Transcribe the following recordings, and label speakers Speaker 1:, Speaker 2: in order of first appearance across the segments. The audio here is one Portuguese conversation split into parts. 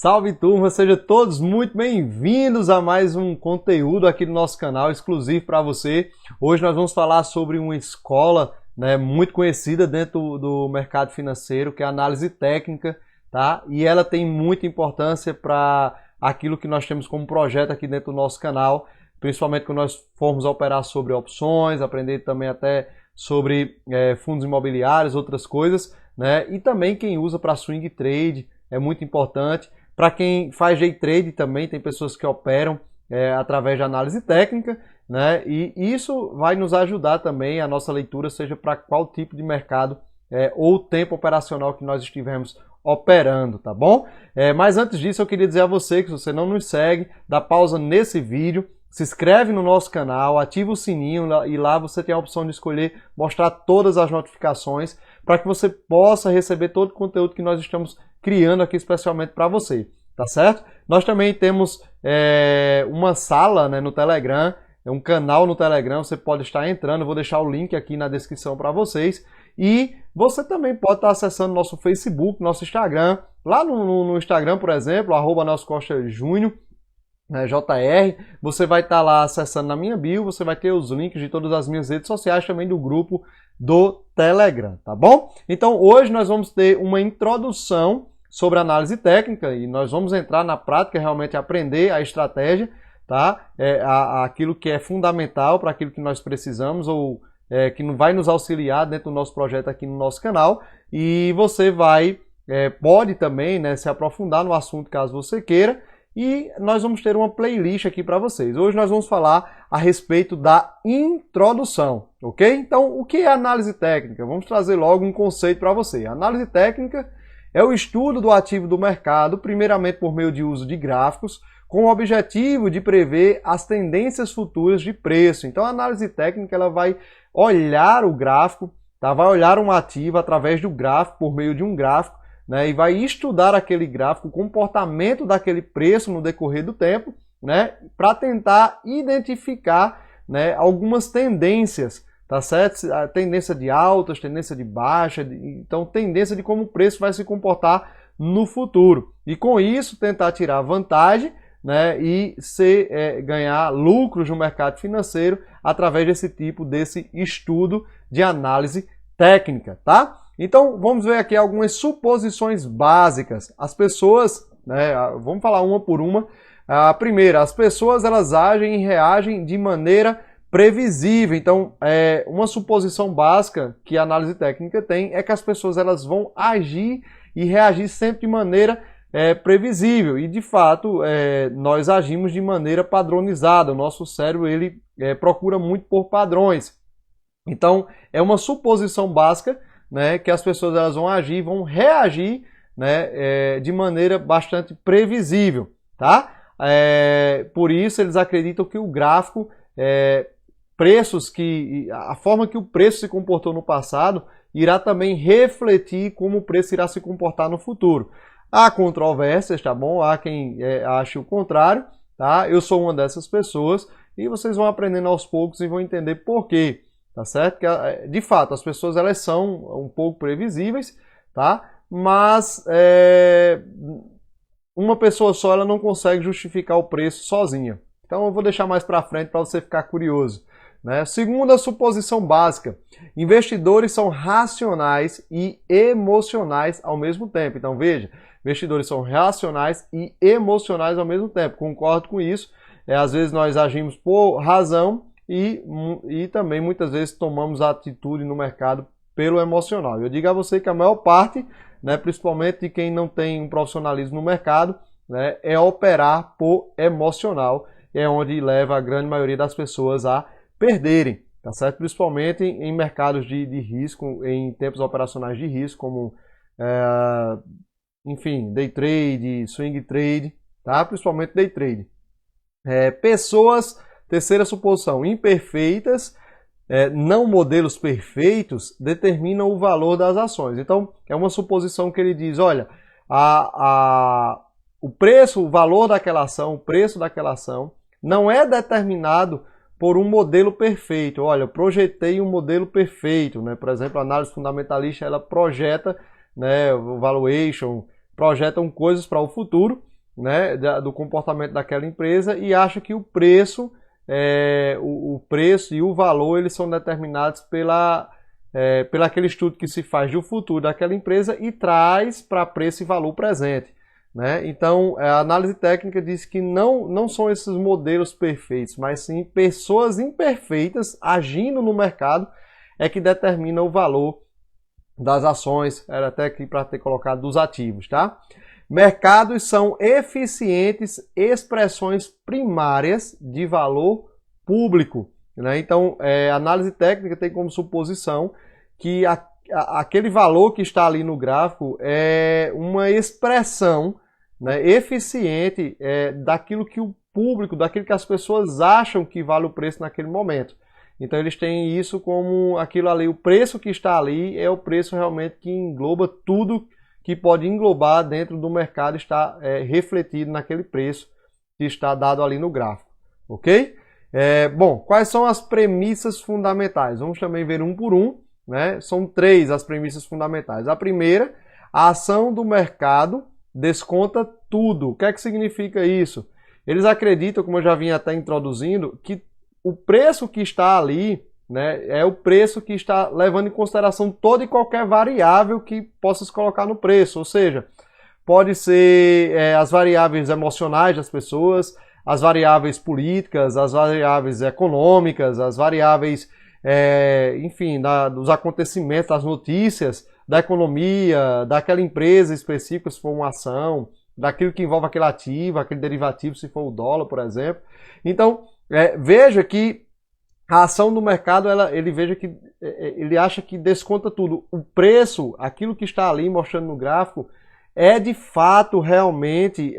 Speaker 1: Salve turma, sejam todos muito bem-vindos a mais um conteúdo aqui do nosso canal exclusivo para você. Hoje nós vamos falar sobre uma escola, muito conhecida dentro do mercado financeiro, que é a análise técnica, tá? E ela tem muita importância para aquilo que nós temos como projeto aqui dentro do nosso canal, principalmente quando nós formos operar sobre opções, aprender também até sobre fundos imobiliários, outras coisas, né? E também quem usa para swing trade é muito importante. Para quem faz day trade também, tem pessoas que operam através de análise técnica, né? E isso vai nos ajudar também, a nossa leitura, seja para qual tipo de mercado ou tempo operacional que nós estivermos operando, tá bom? Mas antes disso, eu queria dizer a você que se você não nos segue, dá pausa nesse vídeo, se inscreve no nosso canal, ativa o sininho e lá você tem a opção de escolher mostrar todas as notificações para que você possa receber todo o conteúdo que nós estamos criando aqui especialmente para você, tá certo? Nós também temos uma sala no Telegram, um canal no Telegram, você pode estar entrando, eu vou deixar o link aqui na descrição para vocês. E você também pode estar acessando nosso Facebook, nosso Instagram, lá no Instagram, por exemplo, @NelsonCostaJúnior, JR, você vai estar lá acessando na minha bio, você vai ter os links de todas as minhas redes sociais, também do grupo do Telegram, tá bom? Então hoje nós vamos ter uma introdução sobre análise técnica e nós vamos entrar na prática, realmente aprender a estratégia, tá? Aquilo que é fundamental para aquilo que nós precisamos ou que vai nos auxiliar dentro do nosso projeto aqui no nosso canal, e você pode também se aprofundar no assunto caso você queira. E nós vamos ter uma playlist aqui para vocês. Hoje nós vamos falar a respeito da introdução, ok? Então, o que é análise técnica? Vamos trazer logo um conceito para você. A análise técnica é o estudo do ativo do mercado, primeiramente por meio de uso de gráficos, com o objetivo de prever as tendências futuras de preço. Então, a análise técnica ela vai olhar o gráfico, tá? Vai olhar um ativo através do gráfico, por meio de um gráfico, e vai estudar aquele gráfico, o comportamento daquele preço no decorrer do tempo, para tentar identificar algumas tendências, tá certo? A tendência de altas, tendência de baixa, então tendência de como o preço vai se comportar no futuro. E com isso tentar tirar vantagem e ganhar lucros no mercado financeiro através desse estudo de análise técnica, tá? Então, vamos ver aqui algumas suposições básicas. As pessoas, vamos falar uma por uma. A primeira, as pessoas elas agem e reagem de maneira previsível. Então, uma suposição básica que a análise técnica tem é que as pessoas elas vão agir e reagir sempre de maneira previsível. E, de fato, nós agimos de maneira padronizada. O nosso cérebro ele procura muito por padrões. Então, é uma suposição básica que as pessoas elas vão agir e vão reagir de maneira bastante previsível, tá? Por isso eles acreditam que o gráfico, a forma que o preço se comportou no passado irá também refletir como o preço irá se comportar no futuro. Há controvérsias, tá bom? Há quem ache o contrário, tá? Eu sou uma dessas pessoas e vocês vão aprendendo aos poucos e vão entender por quê. Tá certo? Que, de fato, as pessoas elas são um pouco previsíveis, tá? Mas uma pessoa só ela não consegue justificar o preço sozinha. Então eu vou deixar mais para frente para você ficar curioso. Segunda suposição básica, investidores são racionais e emocionais ao mesmo tempo. Então veja, investidores são racionais e emocionais ao mesmo tempo. Concordo com isso. Às vezes nós agimos por razão, e também muitas vezes tomamos a atitude no mercado pelo emocional. Eu digo a você que a maior parte, principalmente de quem não tem um profissionalismo no mercado, é operar por emocional, é onde leva a grande maioria das pessoas a perderem, tá certo? Principalmente em mercados de risco, em tempos operacionais de risco, como enfim, day trade, swing trade, tá? Principalmente day trade. Terceira suposição, imperfeitas, não modelos perfeitos, determinam o valor das ações. Então, é uma suposição que ele diz, olha, o valor daquela ação, o preço daquela ação, não é determinado por um modelo perfeito. Olha, eu projetei um modelo perfeito, Por exemplo, a análise fundamentalista, ela projeta, o valuation, projetam coisas para o futuro, né, do comportamento daquela empresa e acha que o preço, o preço e o valor eles são determinados pelo aquele estudo que se faz do futuro daquela empresa e traz para preço e valor presente. Né? Então, a análise técnica diz que não são esses modelos perfeitos, mas sim pessoas imperfeitas agindo no mercado é que determina o valor das ações, era até aqui para ter colocado dos ativos, tá? Mercados são eficientes expressões primárias de valor público, né? Então, a análise técnica tem como suposição que aquele valor que está ali no gráfico é uma expressão, né, eficiente daquilo que o público, daquilo que as pessoas acham que vale o preço naquele momento. Então eles têm isso como aquilo ali, o preço que está ali é o preço realmente que engloba tudo que pode englobar dentro do mercado, está refletido naquele preço que está dado ali no gráfico, ok? Bom, quais são as premissas fundamentais? Vamos também ver um por um, né? São 3 as premissas fundamentais. A primeira, a ação do mercado desconta tudo. O que é que significa isso? Eles acreditam, como eu já vinha até introduzindo, que o preço que está ali, né, é o preço que está levando em consideração toda e qualquer variável que possa se colocar no preço. Ou seja, pode ser as variáveis emocionais das pessoas, as variáveis políticas, as variáveis econômicas, as variáveis, enfim, dos acontecimentos, das notícias, da economia, daquela empresa específica, se for uma ação, daquilo que envolve aquele ativo, aquele derivativo, se for o dólar, por exemplo. Então, veja que a ação do mercado, ele acha que desconta tudo. O preço, aquilo que está ali mostrando no gráfico, é de fato realmente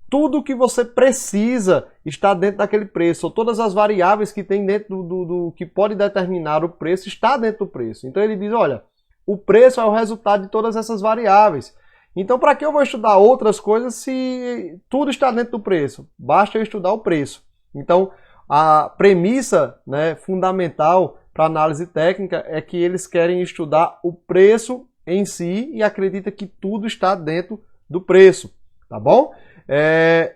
Speaker 1: tudo que você precisa está dentro daquele preço. Ou todas as variáveis que tem dentro do que pode determinar o preço está dentro do preço. Então ele diz, olha, o preço é o resultado de todas essas variáveis. Então, para que eu vou estudar outras coisas se tudo está dentro do preço? Basta eu estudar o preço. Então, a premissa, né, fundamental para análise técnica é que eles querem estudar o preço em si e acredita que tudo está dentro do preço, tá bom?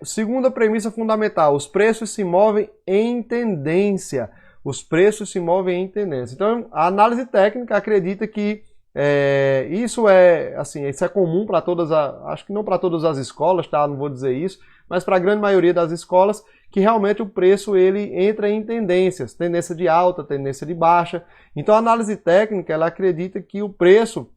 Speaker 1: Segunda premissa fundamental, os preços se movem em tendência. Os preços se movem em tendência. Então, a análise técnica acredita que isso é comum para acho que não para todas as escolas, tá? Não vou dizer isso, mas para a grande maioria das escolas, que realmente o preço ele entra em tendências, tendência de alta, tendência de baixa. Então a análise técnica ela acredita que o preço,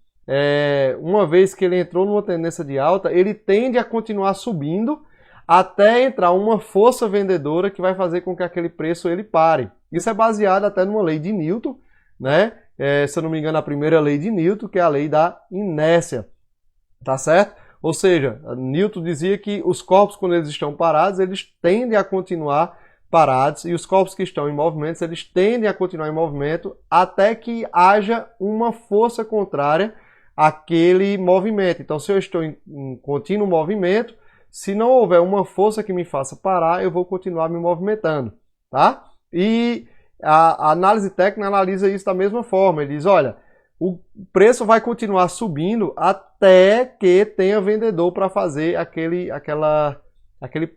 Speaker 1: uma vez que ele entrou numa tendência de alta, ele tende a continuar subindo até entrar uma força vendedora que vai fazer com que aquele preço ele pare. Isso é baseado até numa lei de Newton, né? Se eu não me engano, a primeira lei de Newton, que é a lei da inércia, tá certo? Ou seja, Newton dizia que os corpos, quando eles estão parados, eles tendem a continuar parados, e os corpos que estão em movimento, eles tendem a continuar em movimento até que haja uma força contrária àquele movimento. Então, se eu estou em contínuo movimento, se não houver uma força que me faça parar, eu vou continuar me movimentando, tá? E a análise técnica analisa isso da mesma forma. Ele diz, olha, o preço vai continuar subindo até que tenha vendedor para fazer aquele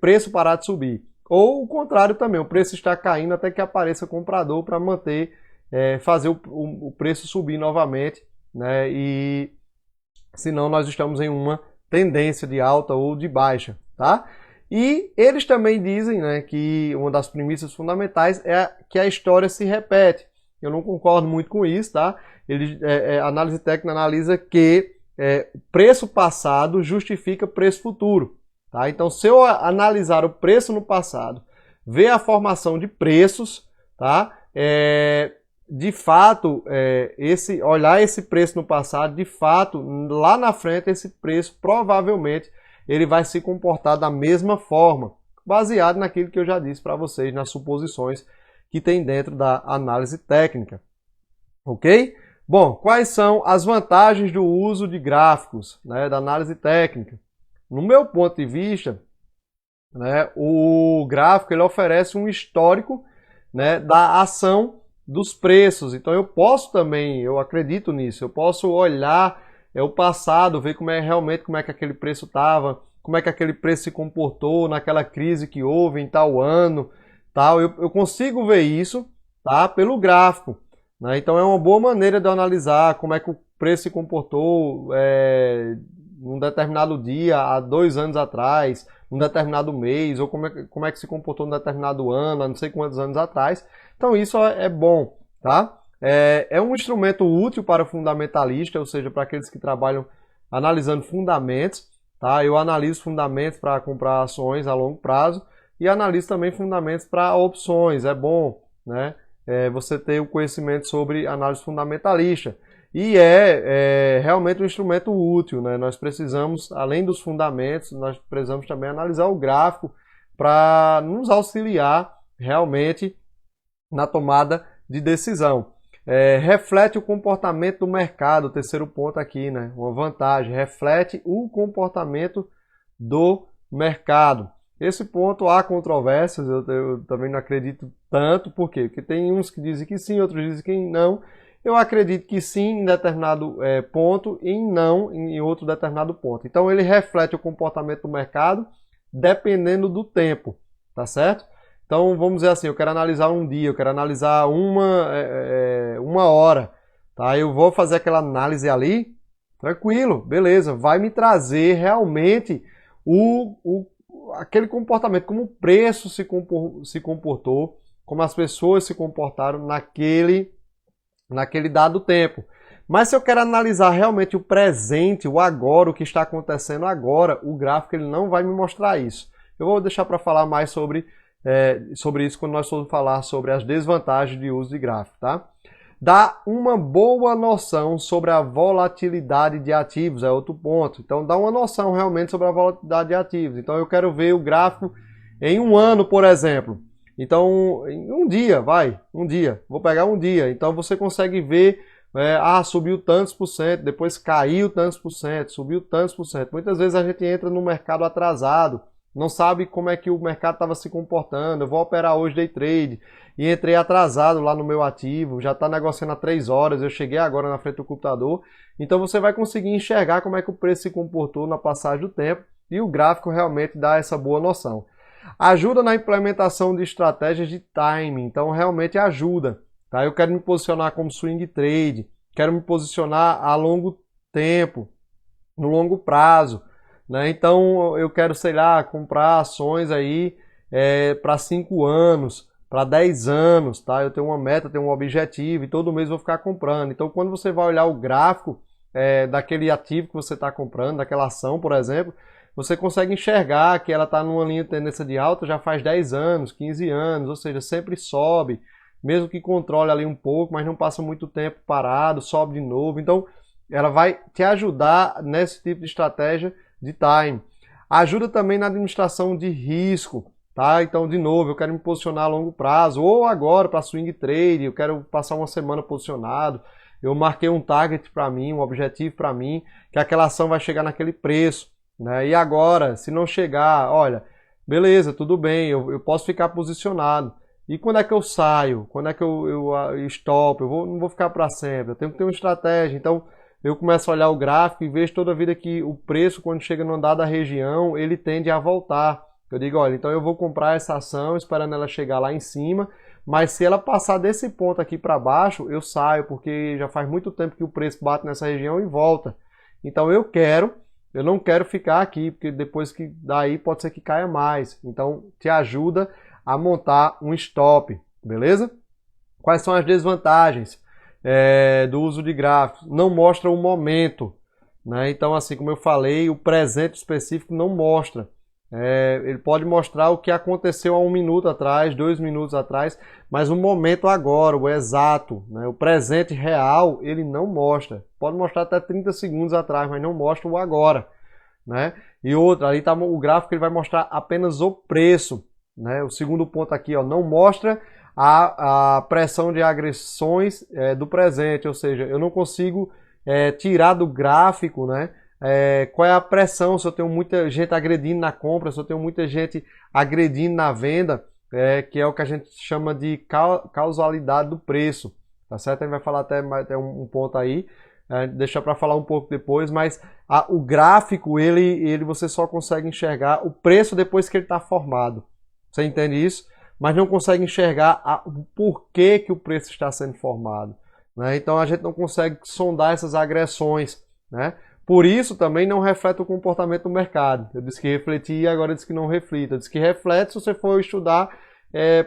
Speaker 1: preço parar de subir. Ou o contrário também, o preço está caindo até que apareça comprador para manter, fazer o preço subir novamente, né? E senão nós estamos em uma tendência de alta ou de baixa, tá? E eles também dizem, né, que uma das premissas fundamentais é que a história se repete. Eu não concordo muito com isso, tá? A análise técnica analisa que preço passado justifica preço futuro, tá? Então, se eu analisar o preço no passado, ver a formação de preços, tá? De fato, olhar esse preço no passado, de fato, lá na frente, esse preço provavelmente ele vai se comportar da mesma forma, baseado naquilo que eu já disse para vocês, nas suposições que tem dentro da análise técnica. Ok? Bom, quais são as vantagens do uso de gráficos, né, da análise técnica? No meu ponto de vista, né, o gráfico ele oferece um histórico, né, da ação dos preços. Então eu posso também, eu acredito nisso, eu posso olhar o passado, ver realmente como é que aquele preço estava, como é que aquele preço se comportou naquela crise que houve em tal ano, tal. Eu consigo ver isso, tá, pelo gráfico, né? Então é uma boa maneira de eu analisar como é que o preço se comportou num determinado dia, há 2 anos atrás, num determinado mês, ou como é que se comportou num determinado ano, há não sei quantos anos atrás. Então isso é bom, tá? É um instrumento útil para o fundamentalista, ou seja, para aqueles que trabalham analisando fundamentos, tá? Eu analiso fundamentos para comprar ações a longo prazo e analiso também fundamentos para opções. É bom, né? Você ter o conhecimento sobre análise fundamentalista. E realmente um instrumento útil, né? Nós precisamos, além dos fundamentos, nós precisamos também analisar o gráfico para nos auxiliar realmente na tomada de decisão. Reflete o comportamento do mercado, o terceiro ponto aqui, né? Uma vantagem, reflete o comportamento do mercado. Esse ponto há controvérsias, eu também não acredito tanto, por quê? Porque tem uns que dizem que sim, outros dizem que não. Eu acredito que sim em determinado ponto e não em outro determinado ponto. Então ele reflete o comportamento do mercado dependendo do tempo, tá certo? Então vamos dizer assim, eu quero analisar um dia, eu quero analisar uma hora, tá? Eu vou fazer aquela análise ali, tranquilo, beleza, vai me trazer realmente aquele comportamento, como o preço se comportou, como as pessoas se comportaram naquele dado tempo. Mas se eu quero analisar realmente o presente, o agora, o que está acontecendo agora, o gráfico ele não vai me mostrar isso. Eu vou deixar para falar mais sobre isso quando nós formos falar sobre as desvantagens de uso de gráfico, tá? Dá uma boa noção sobre a volatilidade de ativos, é outro ponto. Então dá uma noção realmente sobre a volatilidade de ativos. Então eu quero ver o gráfico em um ano, por exemplo. Então, em um dia, vou pegar um dia. Então você consegue ver, subiu tantos por cento, depois caiu tantos por cento, subiu tantos por cento. Muitas vezes a gente entra no mercado atrasado, não sabe como é que o mercado estava se comportando. Eu vou operar hoje day trade e entrei atrasado lá no meu ativo, já está negociando há 3 horas, eu cheguei agora na frente do computador. Então você vai conseguir enxergar como é que o preço se comportou na passagem do tempo e o gráfico realmente dá essa boa noção. Ajuda na implementação de estratégias de timing, então realmente ajuda. Tá? Eu quero me posicionar como swing trade, quero me posicionar a longo tempo, no longo prazo. Né? Então eu quero, sei lá, comprar ações aí para 5 anos, para 10 anos, tá? Eu tenho uma meta, tenho um objetivo e todo mês vou ficar comprando. Então quando você vai olhar o gráfico daquele ativo que você está comprando, daquela ação, por exemplo, você consegue enxergar que ela está numa linha de tendência de alta já faz 10 anos, 15 anos, ou seja, sempre sobe, mesmo que controle ali um pouco, mas não passa muito tempo parado, sobe de novo. Então ela vai te ajudar nesse tipo de estratégia de time. Ajuda também na administração de risco, tá? Então, de novo, eu quero me posicionar a longo prazo, ou agora para swing trade, eu quero passar uma semana posicionado, eu marquei um target para mim, um objetivo para mim, que aquela ação vai chegar naquele preço, né? E agora, se não chegar, olha, beleza, tudo bem, eu posso ficar posicionado. E quando é que eu saio? Quando é que eu stop? Não vou ficar para sempre, eu tenho que ter uma estratégia. Então, eu começo a olhar o gráfico e vejo toda a vida que o preço, quando chega numa dada região, ele tende a voltar. Eu digo, olha, então eu vou comprar essa ação esperando ela chegar lá em cima, mas se ela passar desse ponto aqui para baixo, eu saio, porque já faz muito tempo que o preço bate nessa região e volta. Então eu não quero ficar aqui, porque depois que daí pode ser que caia mais. Então te ajuda a montar um stop, beleza? Quais são as desvantagens do uso de gráficos? Não mostra o momento, né? Então, assim como eu falei, o presente específico não mostra. Ele pode mostrar o que aconteceu há 1 minuto atrás, 2 minutos atrás, mas o momento agora, o exato, né? O presente real, ele não mostra. Pode mostrar até 30 segundos atrás, mas não mostra o agora, né? E outra, ali tá o gráfico, ele vai mostrar apenas o preço, né? O segundo ponto aqui, ó, não mostra a pressão de agressões do presente, ou seja, eu não consigo tirar do gráfico, né? Qual é a pressão, se eu tenho muita gente agredindo na compra, se eu tenho muita gente agredindo na venda, que é o que a gente chama de causalidade do preço, tá certo? A gente vai falar até um ponto aí deixa para falar um pouco depois, mas o gráfico, ele você só consegue enxergar o preço depois que ele está formado. Você entende isso? Mas não consegue enxergar o porquê que o preço está sendo formado, né? Então a gente não consegue sondar essas agressões, né? Por isso também não reflete o comportamento do mercado. Eu disse que refletia, agora eu disse que não reflita. Eu disse que reflete se você for estudar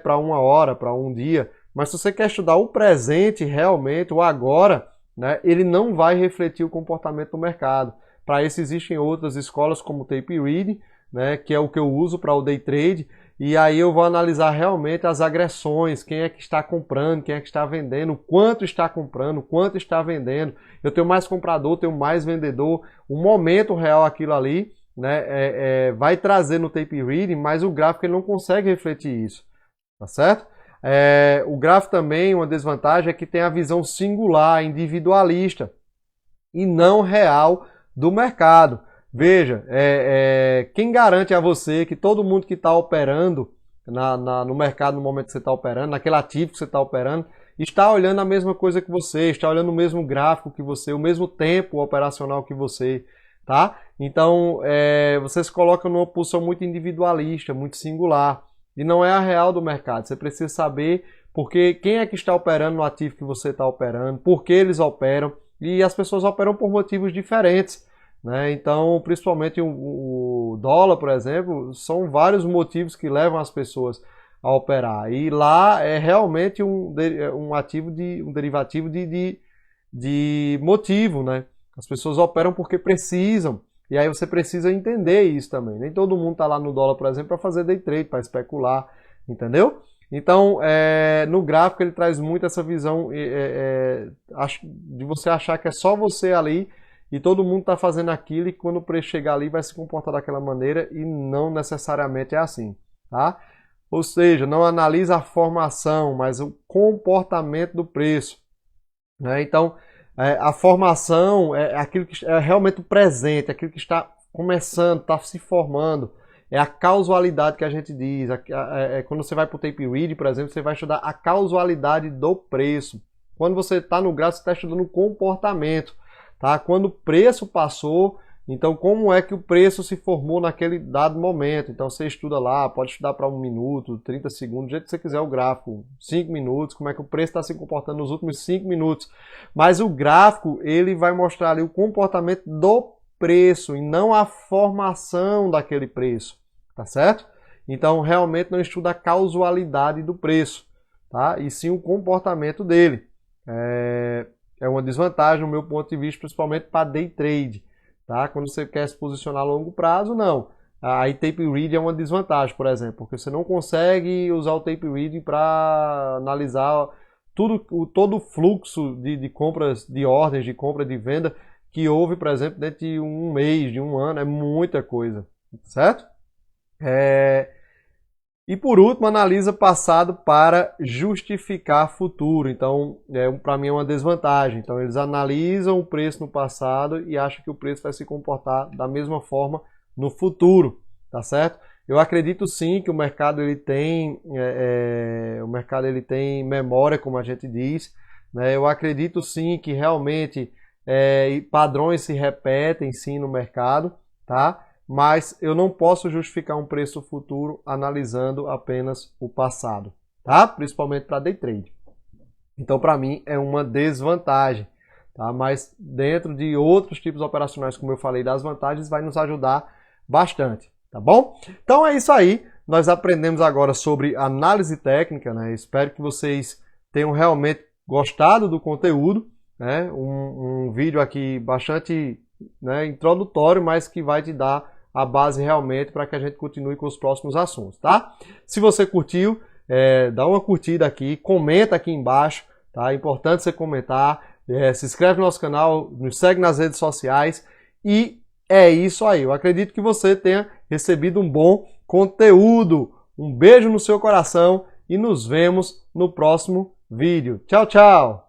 Speaker 1: para uma hora, para um dia. Mas se você quer estudar o presente realmente, o agora, né, ele não vai refletir o comportamento do mercado. Para isso existem outras escolas como o Tape Reading, né, que é o que eu uso para o Day Trade. E aí eu vou analisar realmente as agressões, quem é que está comprando, quem é que está vendendo, quanto está comprando, quanto está vendendo. Eu tenho mais comprador, tenho mais vendedor. O momento real aquilo ali, né, vai trazer no Tape Reading, mas o gráfico ele não consegue refletir isso, tá certo? O gráfico também, uma desvantagem é que tem a visão singular, individualista e não real do mercado. Veja, quem garante a você que todo mundo que está operando no mercado no momento que você está operando, naquele ativo que você está operando, está olhando a mesma coisa que você, está olhando o mesmo gráfico que você, o mesmo tempo operacional que você, tá? Então, você se coloca numa posição muito individualista, muito singular, e não é a real do mercado. Você precisa saber porque quem é que está operando no ativo que você está operando, por que eles operam, e as pessoas operam por motivos diferentes, né? Então, principalmente o dólar, por exemplo, são vários motivos que levam as pessoas a operar. E lá é realmente um ativo um derivativo de motivo, né? As pessoas operam porque precisam. E aí você precisa entender isso também. Nem todo mundo está lá no dólar, por exemplo, para fazer day trade, para especular, entendeu? Então, no gráfico ele traz muito essa visão de você achar que é só você ali e todo mundo está fazendo aquilo e quando o preço chegar ali vai se comportar daquela maneira e não necessariamente é assim, tá? Ou seja, não analisa a formação, mas o comportamento do preço, né? Então, a formação é aquilo que é realmente o presente, aquilo que está começando, está se formando. É a causalidade que a gente diz. Quando você vai para o Tape Reading, por exemplo, você vai estudar a causalidade do preço. Quando você está no gráfico, você está estudando o comportamento. Tá? Quando o preço passou, então como é que o preço se formou naquele dado momento. Então você estuda lá, pode estudar para 1 minuto, 30 segundos, do jeito que você quiser o gráfico, 5 minutos, como é que o preço está se comportando nos últimos 5 minutos. Mas o gráfico, ele vai mostrar ali o comportamento do preço e não a formação daquele preço, tá certo? Então realmente não estuda a causalidade do preço, tá? E sim o comportamento dele. É uma desvantagem no meu ponto de vista, principalmente para day trade, tá? Quando você quer se posicionar a longo prazo, não. Aí Tape Reading é uma desvantagem, por exemplo, porque você não consegue usar o Tape Reading para analisar todo o fluxo de compras, de ordens, de compra, de venda que houve, por exemplo, dentro de um mês, de um ano, é muita coisa, certo? E por último, analisa passado para justificar futuro. Então, para mim é uma desvantagem. Então, eles analisam o preço no passado e acham que o preço vai se comportar da mesma forma no futuro, tá certo? Eu acredito sim que o mercado ele tem memória, como a gente diz, né? Eu acredito sim que realmente padrões se repetem sim no mercado, tá? Mas eu não posso justificar um preço futuro analisando apenas o passado, tá? Principalmente para day trade. Então, para mim, é uma desvantagem, tá? Mas dentro de outros tipos operacionais, como eu falei, das vantagens, vai nos ajudar bastante, tá bom? Então é isso aí. Nós aprendemos agora sobre análise técnica, né? Espero que vocês tenham realmente gostado do conteúdo, né? Um vídeo aqui bastante, né, introdutório, mas que vai te dar a base realmente para que a gente continue com os próximos assuntos, tá? Se você curtiu, dá uma curtida aqui, comenta aqui embaixo, tá? É importante você comentar, se inscreve no nosso canal, nos segue nas redes sociais e é isso aí. Eu acredito que você tenha recebido um bom conteúdo. Um beijo no seu coração e nos vemos no próximo vídeo. Tchau, tchau!